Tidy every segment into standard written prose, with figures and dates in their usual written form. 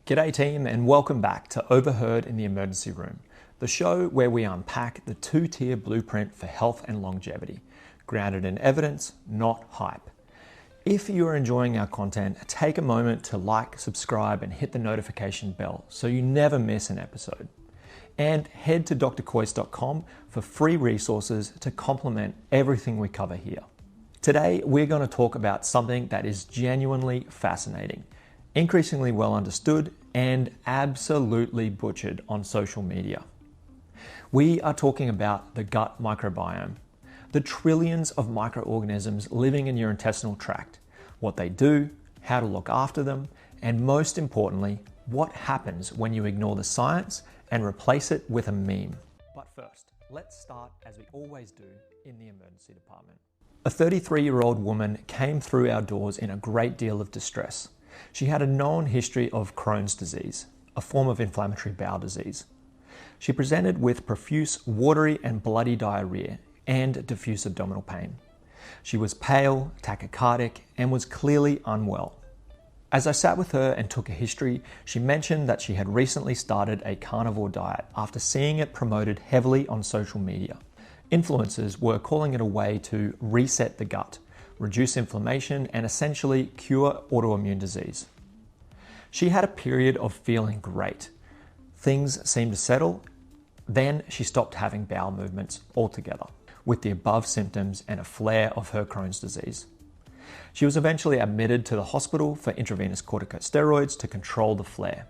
G'day team, and welcome back to Overheard in the Emergency Room, the show where we unpack the two-tier blueprint for health and longevity, grounded in evidence, not hype. If you are enjoying our content, take a moment to like, subscribe, and hit the notification bell so you never miss an episode. And head to drcois.com for free resources to complement everything we cover here. Today, we're going to talk about something that is genuinely fascinating, increasingly well understood, and absolutely butchered on social media. We are talking about the gut microbiome, the trillions of microorganisms living in your intestinal tract, what they do, how to look after them, and most importantly, what happens when you ignore the science and replace it with a meme. But first, let's start as we always do in the emergency department. A 33-year-old woman came through our doors in a great deal of distress. She had a known history of Crohn's disease, a form of inflammatory bowel disease. She presented with profuse, watery and bloody diarrhea and diffuse abdominal pain. She was pale, tachycardic, and was clearly unwell. As I sat with her and took a history, she mentioned that she had recently started a carnivore diet after seeing it promoted heavily on social media. Influencers were calling it a way to reset the gut, reduce inflammation, and essentially cure autoimmune disease. She had a period of feeling great. Things seemed to settle. Then she stopped having bowel movements altogether, with the above symptoms and a flare of her Crohn's disease. She was eventually admitted to the hospital for intravenous corticosteroids to control the flare.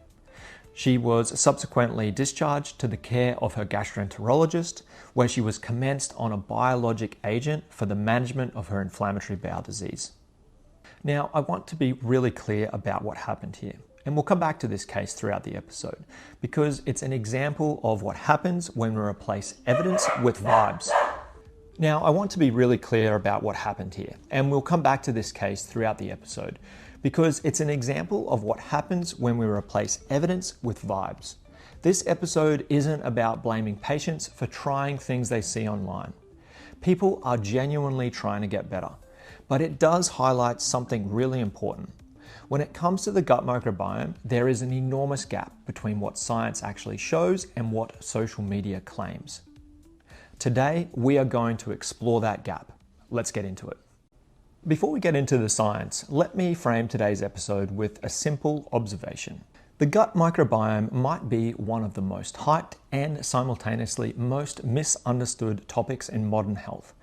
She was subsequently discharged to the care of her gastroenterologist, where she was commenced on a biologic agent for the management of her inflammatory bowel disease. Now, I want to be really clear about what happened here, and we'll come back to this case throughout the episode, because it's an example of what happens when we replace evidence with vibes. Now, I want to be really clear about what happened here, and we'll come back to this case throughout the episode, because it's an example of what happens when we replace evidence with vibes. This episode isn't about blaming patients for trying things they see online. People are genuinely trying to get better, but it does highlight something really important. When it comes to the gut microbiome, there is an enormous gap between what science actually shows and what social media claims. Today, we are going to explore that gap. Let's get into it. Before we get into the science, let me frame today's episode with a simple observation. The gut microbiome might be one of the most hyped and simultaneously most misunderstood topics in modern health.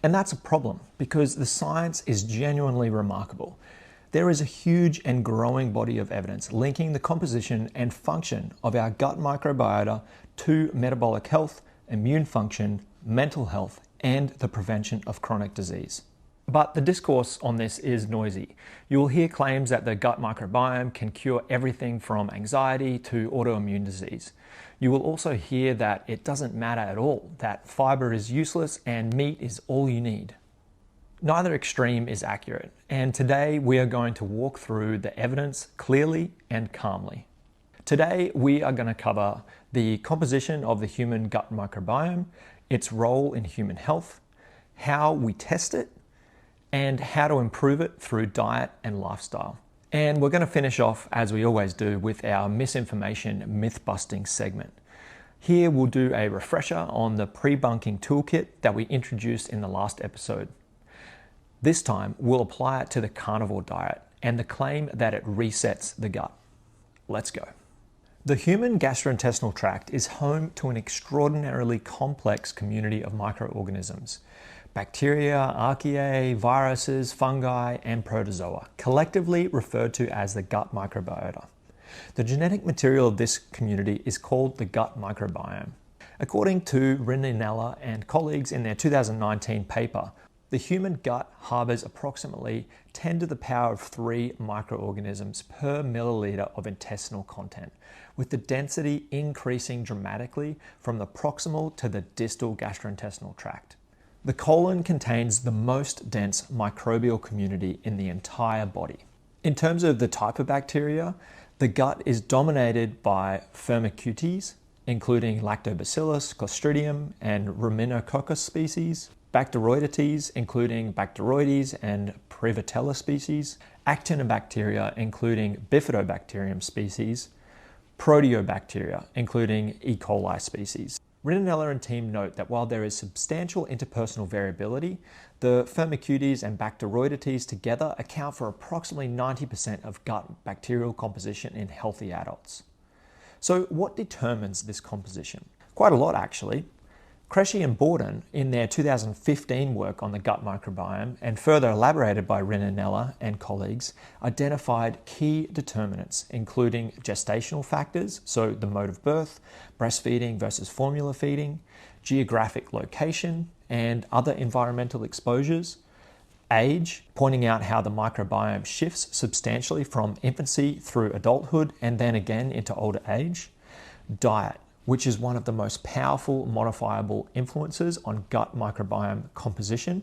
And that's a problem because the science is genuinely remarkable. There is a huge and growing body of evidence linking the composition and function of our gut microbiota to metabolic health, immune function, mental health, and the prevention of chronic disease. But the discourse on this is noisy. You will hear claims that the gut microbiome can cure everything from anxiety to autoimmune disease. You will also hear that it doesn't matter at all, that fibre is useless and meat is all you need. Neither extreme is accurate, and today we are going to walk through the evidence clearly and calmly. Today we are going to cover the composition of the human gut microbiome, its role in human health, how we test it, and how to improve it through diet and lifestyle. And we're going to finish off, as we always do, with our misinformation myth-busting segment. Here we'll do a refresher on the prebunking toolkit that we introduced in the last episode. This time, we'll apply it to the carnivore diet and the claim that it resets the gut. Let's go. The human gastrointestinal tract is home to an extraordinarily complex community of microorganisms. Bacteria, archaea, viruses, fungi, and protozoa, collectively referred to as the gut microbiota. The genetic material of this community is called the gut microbiome. According to Rinninella and colleagues in their 2019 paper, the human gut harbors approximately 10 to the power of 3 microorganisms per milliliter of intestinal content, with the density increasing dramatically from the proximal to the distal gastrointestinal tract. The colon contains the most dense microbial community in the entire body. In terms of the type of bacteria, the gut is dominated by Firmicutes, including Lactobacillus, Clostridium, and Ruminococcus species, Bacteroidetes, including Bacteroides and Prevotella species, Actinobacteria, including Bifidobacterium species, proteobacteria, including E. coli species. Rinanella and team note that while there is substantial interpersonal variability, the Firmicutes and Bacteroidetes together account for approximately 90% of gut bacterial composition in healthy adults. So what determines this composition? Quite a lot, actually. Cresci and Borden, in their 2015 work on the gut microbiome, and further elaborated by Rinanella and colleagues, identified key determinants, including gestational factors, so the mode of birth, breastfeeding versus formula feeding, geographic location, and other environmental exposures, age, pointing out how the microbiome shifts substantially from infancy through adulthood and then again into older age, diet, which is one of the most powerful modifiable influences on gut microbiome composition,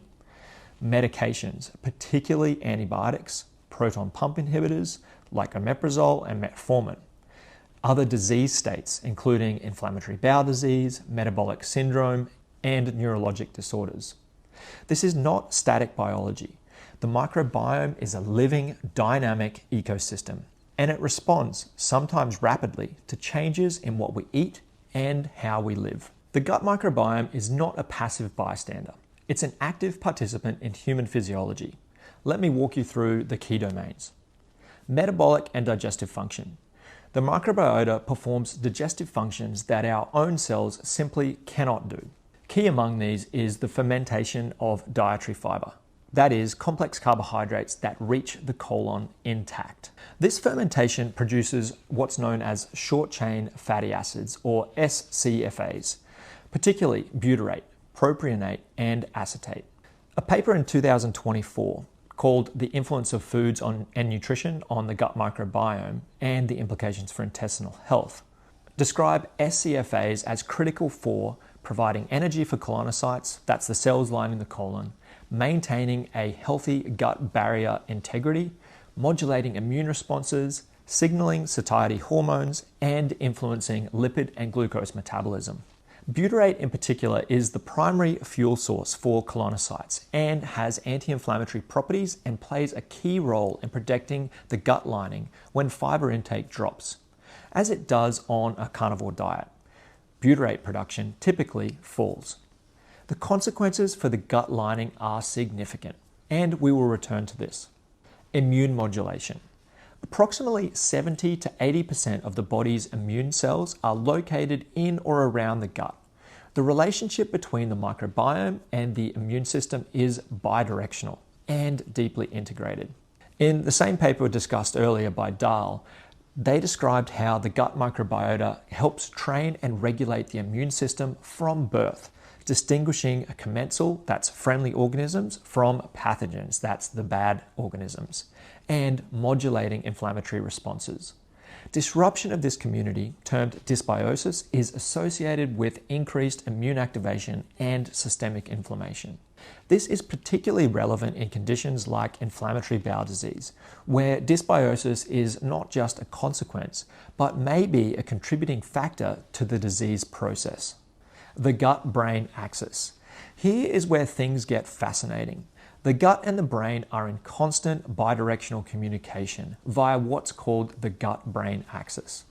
medications, particularly antibiotics, proton pump inhibitors like omeprazole and metformin, other disease states including inflammatory bowel disease, metabolic syndrome, and neurologic disorders. This is not static biology. The microbiome is a living, dynamic ecosystem, and it responds, sometimes rapidly, to changes in what we eat and how we live. The gut microbiome is not a passive bystander. It's an active participant in human physiology. Let me walk you through the key domains. Metabolic and digestive function. The microbiota performs digestive functions that our own cells simply cannot do. Key among these is the fermentation of dietary fibre. That is, complex carbohydrates that reach the colon intact. This fermentation produces what's known as short-chain fatty acids, or SCFAs, particularly butyrate, propionate, and acetate. A paper in 2024 called The Influence of Foods and Nutrition on the Gut Microbiome and the Implications for Intestinal Health describe SCFAs as critical for providing energy for colonocytes, that's the cells lining the colon, maintaining a healthy gut barrier integrity, modulating immune responses, signaling satiety hormones, and influencing lipid and glucose metabolism. Butyrate in particular is the primary fuel source for colonocytes and has anti-inflammatory properties and plays a key role in protecting the gut lining when fiber intake drops, as it does on a carnivore diet. Butyrate production typically falls. The consequences for the gut lining are significant, and we will return to this. Immune modulation. Approximately 70 to 80% of the body's immune cells are located in or around the gut. The relationship between the microbiome and the immune system is bidirectional and deeply integrated. In the same paper discussed earlier by Dahl, they described how the gut microbiota helps train and regulate the immune system from birth, distinguishing commensal, that's friendly organisms, from pathogens, that's the bad organisms, and modulating inflammatory responses. Disruption of this community, termed dysbiosis, is associated with increased immune activation and systemic inflammation. This is particularly relevant in conditions like inflammatory bowel disease, where dysbiosis is not just a consequence, but may be a contributing factor to the disease process. The gut-brain axis. Here is where things get fascinating. The gut and the brain are in constant bidirectional communication via what's called the gut-brain axis.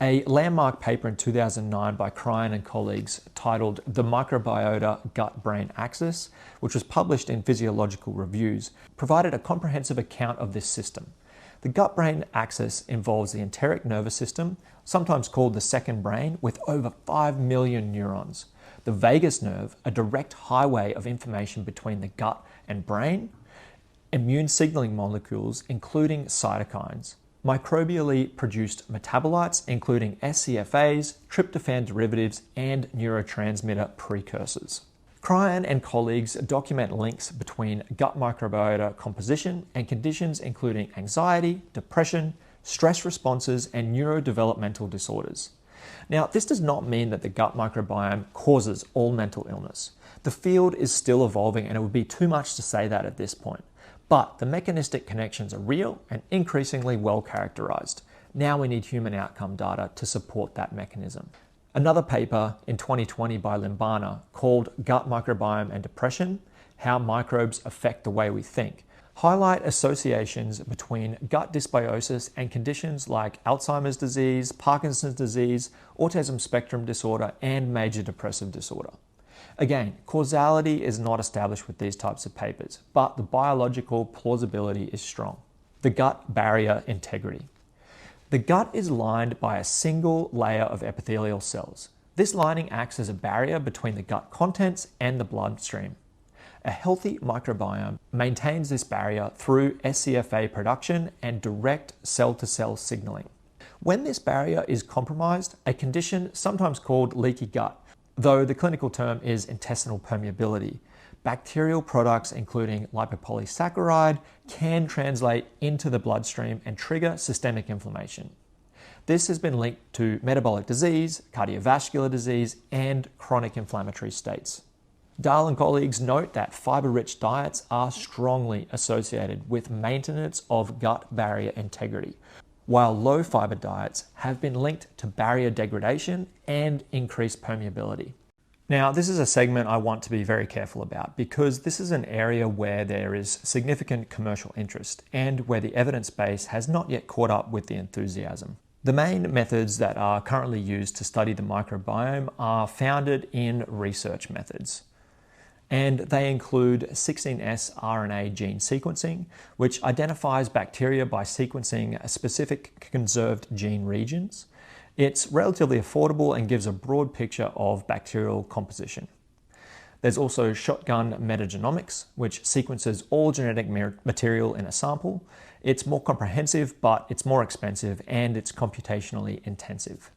A landmark paper in 2009 by Cois and colleagues titled The Microbiota Gut-Brain Axis, which was published in Physiological Reviews, provided a comprehensive account of this system. The gut-brain axis involves the enteric nervous system, sometimes called the second brain, with over 5 million neurons. The vagus nerve, a direct highway of information between the gut and brain, immune signaling molecules, including cytokines, microbially produced metabolites, including SCFAs, tryptophan derivatives, and neurotransmitter precursors. Cois and colleagues document links between gut microbiota composition and conditions including anxiety, depression, stress responses, and neurodevelopmental disorders. Now, this does not mean that the gut microbiome causes all mental illness. The field is still evolving, and it would be too much to say that at this point. But the mechanistic connections are real and increasingly well characterized. Now we need human outcome data to support that mechanism. Another paper in 2020 by Limbana called Gut Microbiome and Depression: How Microbes Affect the Way We Think highlight associations between gut dysbiosis and conditions like Alzheimer's disease, Parkinson's disease, autism spectrum disorder, and major depressive disorder. Again, causality is not established with these types of papers, but the biological plausibility is strong. The gut barrier integrity. The gut is lined by a single layer of epithelial cells. This lining acts as a barrier between the gut contents and the bloodstream. A healthy microbiome maintains this barrier through SCFA production and direct cell-to-cell signaling. When this barrier is compromised, a condition sometimes called leaky gut, though the clinical term is intestinal permeability, bacterial products including lipopolysaccharide can translate into the bloodstream and trigger systemic inflammation. This has been linked to metabolic disease, cardiovascular disease, and chronic inflammatory states. Dahl and colleagues note that fiber-rich diets are strongly associated with maintenance of gut barrier integrity, while low-fiber diets have been linked to barrier degradation and increased permeability. Now, this is a segment I want to be very careful about because this is an area where there is significant commercial interest and where the evidence base has not yet caught up with the enthusiasm. The main methods that are currently used to study the microbiome are founded in research methods. And they include 16S RNA gene sequencing, which identifies bacteria by sequencing specific conserved gene regions. It's relatively affordable and gives a broad picture of bacterial composition. There's also shotgun metagenomics, which sequences all genetic material in a sample. It's more comprehensive, but it's more expensive and it's computationally intensive.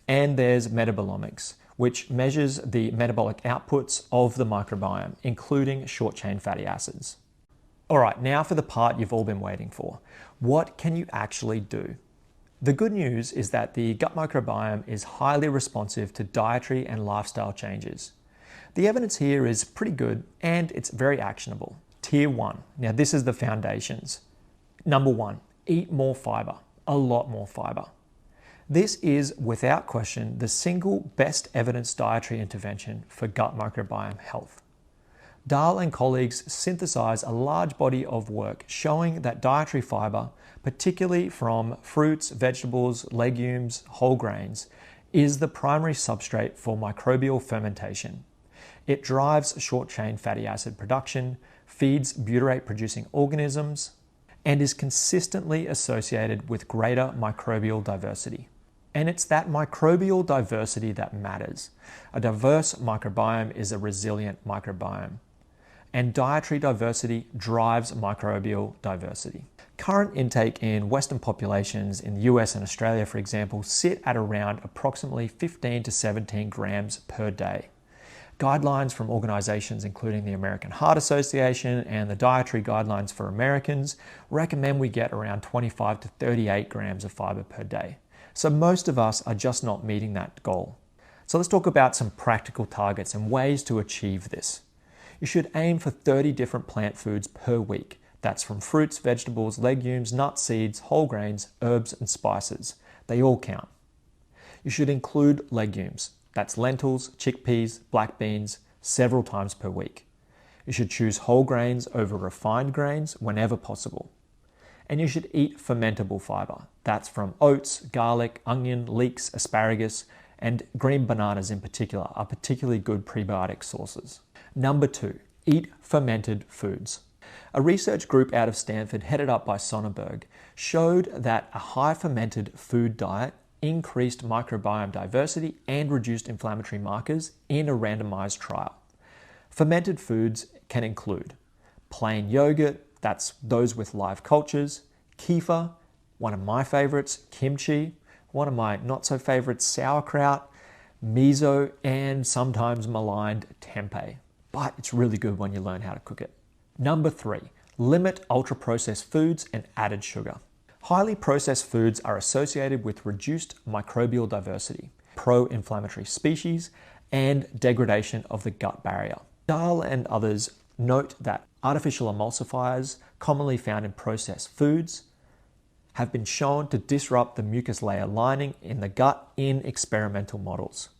And there's metabolomics, which measures the metabolic outputs of the microbiome, including short-chain fatty acids. All right, now for the part you've all been waiting for. What can you actually do? The good news is that the gut microbiome is highly responsive to dietary and lifestyle changes. The evidence here is pretty good and it's very actionable. Tier 1. Now this is the foundations. Number 1, eat more fiber, a lot more fiber. This is, without question, the single best evidence dietary intervention for gut microbiome health. Dahl and colleagues synthesize a large body of work showing that dietary fiber, particularly from fruits, vegetables, legumes, whole grains, is the primary substrate for microbial fermentation. It drives short-chain fatty acid production, feeds butyrate-producing organisms, and is consistently associated with greater microbial diversity. And it's that microbial diversity that matters. A diverse microbiome is a resilient microbiome. And dietary diversity drives microbial diversity. Current intake in Western populations in the US and Australia, for example, sit at around approximately 15 to 17 grams per day. Guidelines from organizations including the American Heart Association and the Dietary Guidelines for Americans recommend we get around 25 to 38 grams of fiber per day. So most of us are just not meeting that goal. So let's talk about some practical targets and ways to achieve this. You should aim for 30 different plant foods per week. That's from fruits, vegetables, legumes, nuts, seeds, whole grains, herbs, and spices. They all count. You should include legumes. That's lentils, chickpeas, black beans, several times per week. You should choose whole grains over refined grains whenever possible. And you should eat fermentable fiber. That's from oats, garlic, onion, leeks, asparagus, and green bananas in particular are particularly good prebiotic sources. Number 2, eat fermented foods. A research group out of Stanford, headed up by Sonnenberg, showed that a high fermented food diet increased microbiome diversity and reduced inflammatory markers in a randomized trial. Fermented foods can include plain yogurt, that's those with live cultures, kefir, one of my favorites, kimchi, one of my not so favorites, sauerkraut, miso, and sometimes maligned tempeh. But it's really good when you learn how to cook it. Number 3, limit ultra-processed foods and added sugar. Highly processed foods are associated with reduced microbial diversity, pro-inflammatory species, and degradation of the gut barrier. Dahl and others note that artificial emulsifiers, commonly found in processed foods, have been shown to disrupt the mucus layer lining in the gut in experimental models.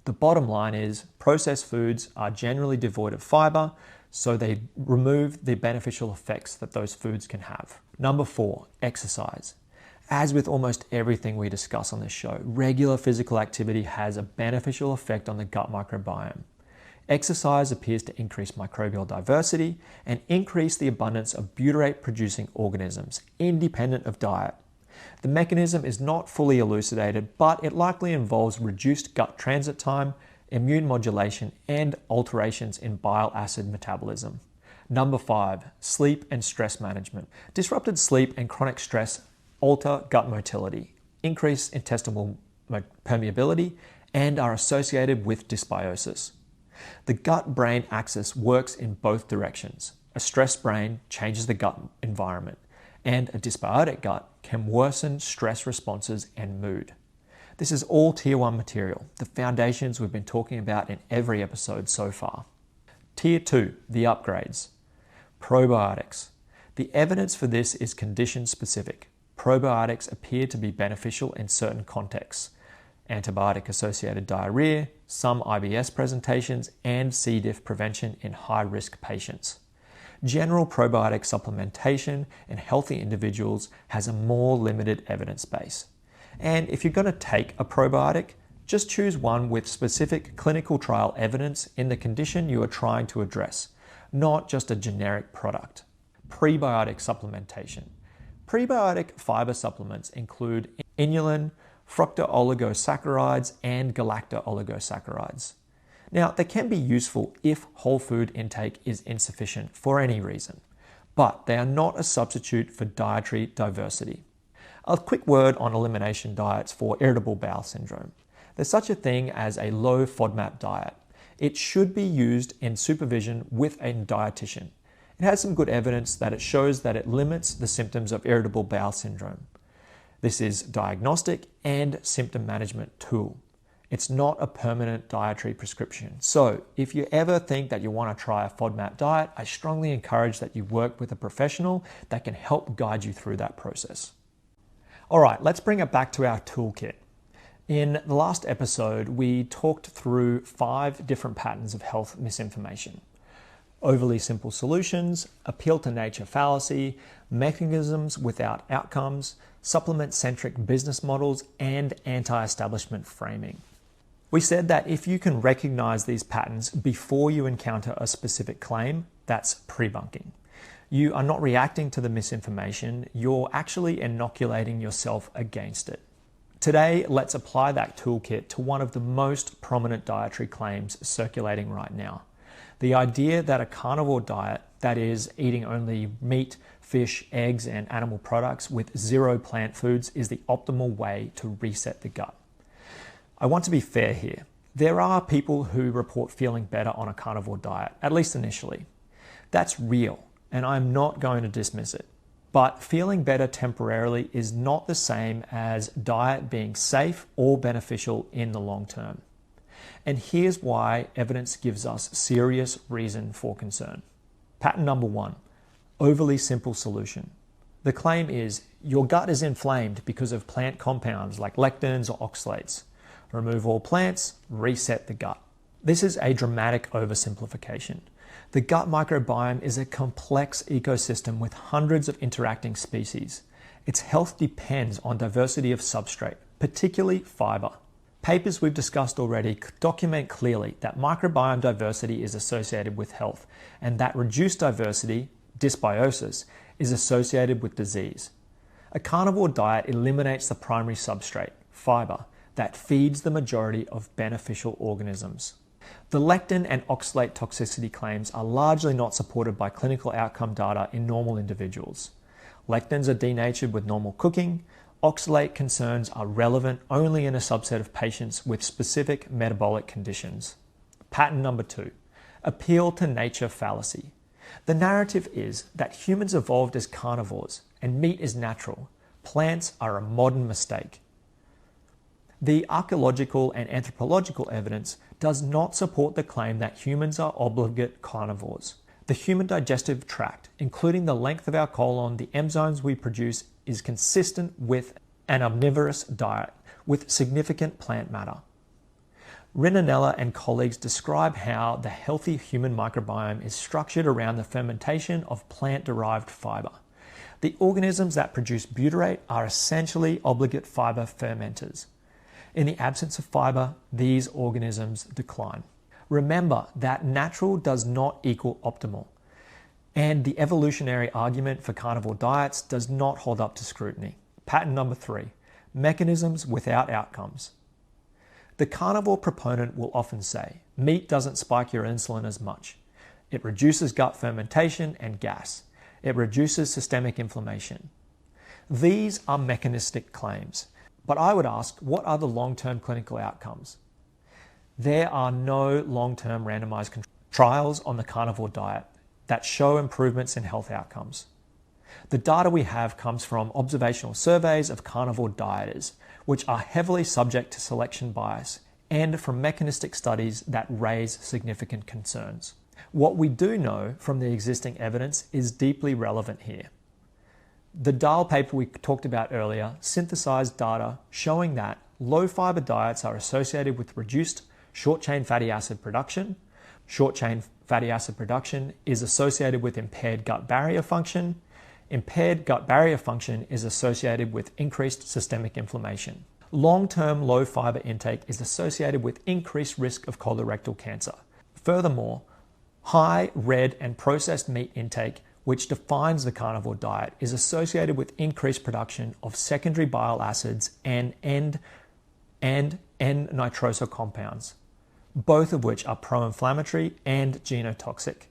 The bottom line is processed foods are generally devoid of fiber, so they remove the beneficial effects that those foods can have. Number 4, exercise. As with almost everything we discuss on this show, regular physical activity has a beneficial effect on the gut microbiome. Exercise appears to increase microbial diversity and increase the abundance of butyrate-producing organisms, independent of diet. The mechanism is not fully elucidated, but it likely involves reduced gut transit time, immune modulation, and alterations in bile acid metabolism. Number 5, sleep and stress management. Disrupted sleep and chronic stress alter gut motility, increase intestinal permeability, and are associated with dysbiosis. The gut-brain axis works in both directions. A stressed brain changes the gut environment, and a dysbiotic gut can worsen stress responses and mood. This is all Tier 1 material, the foundations we've been talking about in every episode so far. Tier 2, the upgrades. Probiotics. The evidence for this is condition-specific. Probiotics appear to be beneficial in certain contexts. Antibiotic-associated diarrhea, some IBS presentations, and C. diff prevention in high-risk patients. General probiotic supplementation in healthy individuals has a more limited evidence base. And if you're going to take a probiotic, just choose one with specific clinical trial evidence in the condition you are trying to address, not just a generic product. Prebiotic supplementation. Prebiotic fiber supplements include inulin, fructooligosaccharides, and galacto-oligosaccharides. Now, they can be useful if whole food intake is insufficient for any reason, but they are not a substitute for dietary diversity. A quick word on elimination diets for irritable bowel syndrome. There's such a thing as a low FODMAP diet. It should be used in supervision with a dietitian. It has some good evidence that it shows that it limits the symptoms of irritable bowel syndrome. This is diagnostic and symptom management tool. It's not a permanent dietary prescription. So if you ever think that you want to try a FODMAP diet, I strongly encourage that you work with a professional that can help guide you through that process. All right, let's bring it back to our toolkit. In the last episode, we talked through 5 different patterns of health misinformation. Overly simple solutions, appeal to nature fallacy, mechanisms without outcomes, supplement-centric business models, and anti-establishment framing. We said that if you can recognize these patterns before you encounter a specific claim, that's prebunking. You are not reacting to the misinformation, you're actually inoculating yourself against it. Today, let's apply that toolkit to one of the most prominent dietary claims circulating right now. The idea that a carnivore diet, that is, eating only meat, fish, eggs, and animal products with 0 plant foods, is the optimal way to reset the gut. I want to be fair here. There are people who report feeling better on a carnivore diet, at least initially. That's real, and I'm not going to dismiss it. But feeling better temporarily is not the same as diet being safe or beneficial in the long term. And here's why evidence gives us serious reason for concern. Pattern number 1, overly simple solution. The claim is your gut is inflamed because of plant compounds like lectins or oxalates. Remove all plants, reset the gut. This is a dramatic oversimplification. The gut microbiome is a complex ecosystem with hundreds of interacting species. Its health depends on diversity of substrate, particularly fiber. Papers we've discussed already document clearly that microbiome diversity is associated with health, and that reduced diversity, dysbiosis, is associated with disease. A carnivore diet eliminates the primary substrate, fiber, that feeds the majority of beneficial organisms. The lectin and oxalate toxicity claims are largely not supported by clinical outcome data in normal individuals. Lectins are denatured with normal cooking. Oxalate concerns are relevant only in a subset of patients with specific metabolic conditions. Pattern number 2, appeal to nature fallacy. The narrative is that humans evolved as carnivores and meat is natural. Plants are a modern mistake. The archaeological and anthropological evidence does not support the claim that humans are obligate carnivores. The human digestive tract, including the length of our colon, the enzymes we produce, is consistent with an omnivorous diet with significant plant matter. Rinanella and colleagues describe how the healthy human microbiome is structured around the fermentation of plant-derived fibre. The organisms that produce butyrate are essentially obligate fibre fermenters. In the absence of fibre, these organisms decline. Remember that natural does not equal optimal, and the evolutionary argument for carnivore diets does not hold up to scrutiny. Pattern number 3, mechanisms without outcomes. The carnivore proponent will often say, meat doesn't spike your insulin as much. It reduces gut fermentation and gas. It reduces systemic inflammation. These are mechanistic claims, but I would ask, what are the long-term clinical outcomes? There are no long-term randomized trials on the carnivore diet that show improvements in health outcomes. The data we have comes from observational surveys of carnivore dieters, which are heavily subject to selection bias, and from mechanistic studies that raise significant concerns. What we do know from the existing evidence is deeply relevant here. The Dahl paper we talked about earlier synthesized data showing that low-fiber diets are associated with reduced short-chain fatty acid production. Short-chain fatty acid production is associated with impaired gut barrier function. Impaired gut barrier function is associated with increased systemic inflammation. Long-term low-fiber intake is associated with increased risk of colorectal cancer. Furthermore, high red and processed meat intake, which defines the carnivore diet, is associated with increased production of secondary bile acids and N-nitroso compounds, both of which are pro-inflammatory and genotoxic.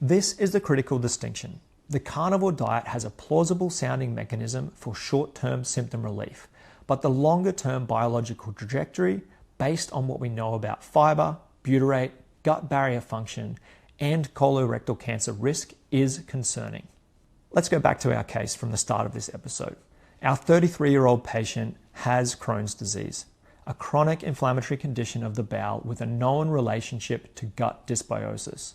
This is the critical distinction. The carnivore diet has a plausible sounding mechanism for short-term symptom relief, but the longer-term biological trajectory, based on what we know about fiber, butyrate, gut barrier function, and colorectal cancer risk, is concerning. Let's go back to our case from the start of this episode. Our 33-year-old patient has Crohn's disease, a chronic inflammatory condition of the bowel with a known relationship to gut dysbiosis.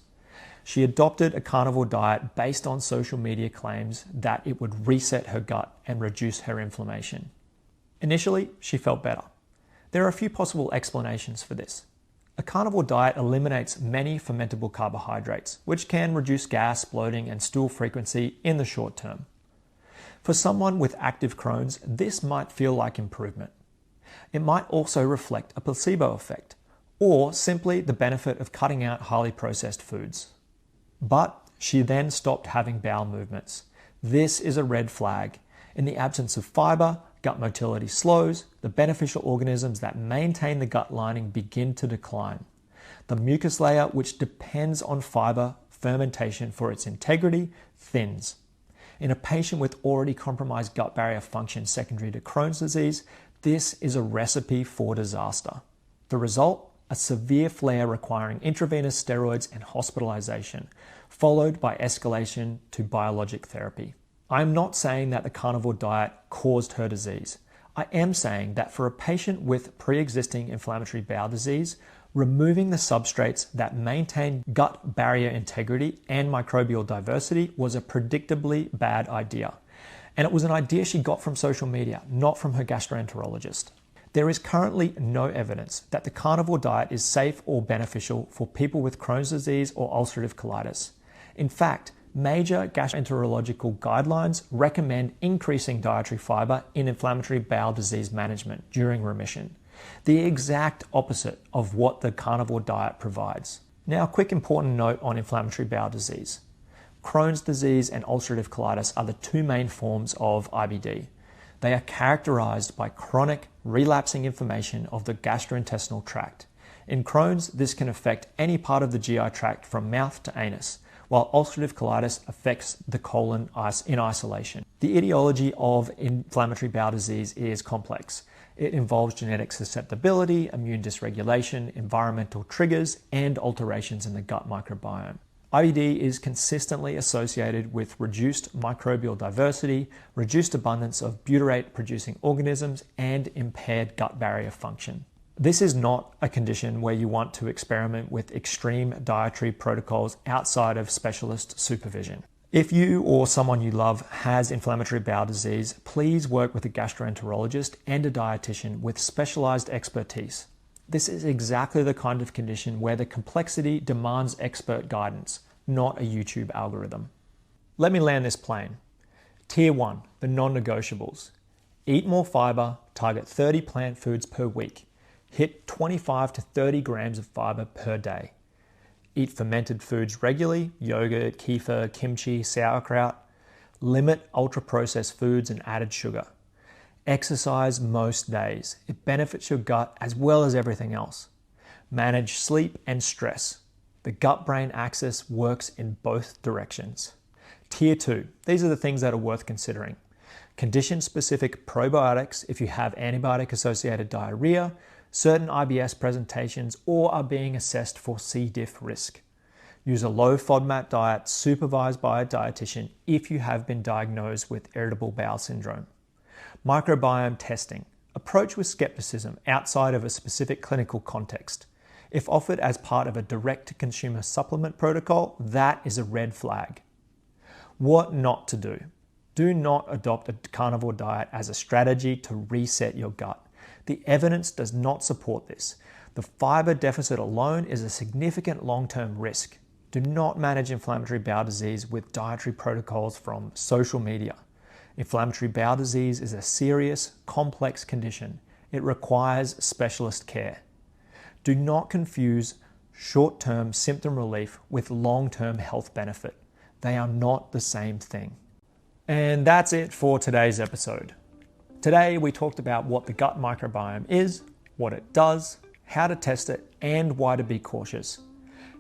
She adopted a carnivore diet based on social media claims that it would reset her gut and reduce her inflammation. Initially, she felt better. There are a few possible explanations for this. A carnivore diet eliminates many fermentable carbohydrates, which can reduce gas, bloating, and stool frequency in the short term. For someone with active Crohn's, this might feel like improvement. It might also reflect a placebo effect, or simply the benefit of cutting out highly processed foods. But she then stopped having bowel movements. This is a red flag. In the absence of fiber, gut motility slows, the beneficial organisms that maintain the gut lining begin to decline. The mucus layer, which depends on fiber fermentation for its integrity, thins. In a patient with already compromised gut barrier function secondary to Crohn's disease, this is a recipe for disaster. The result? A severe flare requiring intravenous steroids and hospitalization, followed by escalation to biologic therapy. I'm not saying that the carnivore diet caused her disease. I am saying that for a patient with pre-existing inflammatory bowel disease, removing the substrates that maintain gut barrier integrity and microbial diversity was a predictably bad idea. And it was an idea she got from social media, not from her gastroenterologist. There is currently no evidence that the carnivore diet is safe or beneficial for people with Crohn's disease or ulcerative colitis. In fact, major gastroenterological guidelines recommend increasing dietary fiber in inflammatory bowel disease management during remission, the exact opposite of what the carnivore diet provides. Now, a quick important note on inflammatory bowel disease. Crohn's disease and ulcerative colitis are the two main forms of IBD. They are characterized by chronic, relapsing inflammation of the gastrointestinal tract. In Crohn's, this can affect any part of the GI tract from mouth to anus, while ulcerative colitis affects the colon in isolation. The etiology of inflammatory bowel disease is complex. It involves genetic susceptibility, immune dysregulation, environmental triggers, and alterations in the gut microbiome. IBD is consistently associated with reduced microbial diversity, reduced abundance of butyrate-producing organisms, and impaired gut barrier function. This is not a condition where you want to experiment with extreme dietary protocols outside of specialist supervision. If you or someone you love has inflammatory bowel disease, please work with a gastroenterologist and a dietitian with specialized expertise. This is exactly the kind of condition where the complexity demands expert guidance, not a YouTube algorithm. Let me land this plane. Tier 1, the non-negotiables. Eat more fibre, target 30 plant foods per week. Hit 25 to 30 grams of fibre per day. Eat fermented foods regularly, yogurt, kefir, kimchi, sauerkraut. Limit ultra-processed foods and added sugar. Exercise most days. It benefits your gut as well as everything else. Manage sleep and stress. The gut-brain axis works in both directions. Tier 2. These are the things that are worth considering. Condition-specific probiotics if you have antibiotic-associated diarrhea, certain IBS presentations, or are being assessed for C. diff risk. Use a low FODMAP diet supervised by a dietitian if you have been diagnosed with irritable bowel syndrome. Microbiome testing. Approach with skepticism outside of a specific clinical context. If offered as part of a direct-to-consumer supplement protocol, that is a red flag. What not to do. Do not adopt a carnivore diet as a strategy to reset your gut. The evidence does not support this. The fiber deficit alone is a significant long-term risk. Do not manage inflammatory bowel disease with dietary protocols from social media. Inflammatory bowel disease is a serious, complex condition. It requires specialist care. Do not confuse short-term symptom relief with long-term health benefit. They are not the same thing. And that's it for today's episode. Today we talked about what the gut microbiome is, what it does, how to test it, and why to be cautious.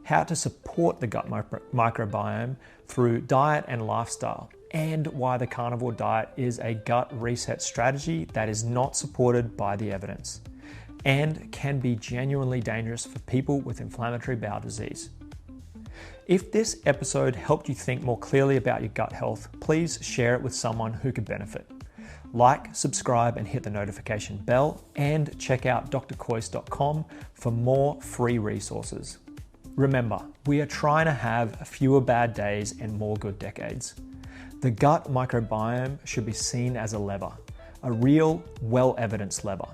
How to support the gut microbiome through diet and lifestyle, and why the carnivore diet is a gut reset strategy that is not supported by the evidence and can be genuinely dangerous for people with inflammatory bowel disease. If this episode helped you think more clearly about your gut health, please share it with someone who could benefit. Like, subscribe, and hit the notification bell, and check out drcois.com for more free resources. Remember, we are trying to have fewer bad days and more good decades. The gut microbiome should be seen as a lever, a real, well-evidenced lever.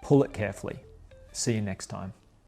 Pull it carefully. See you next time.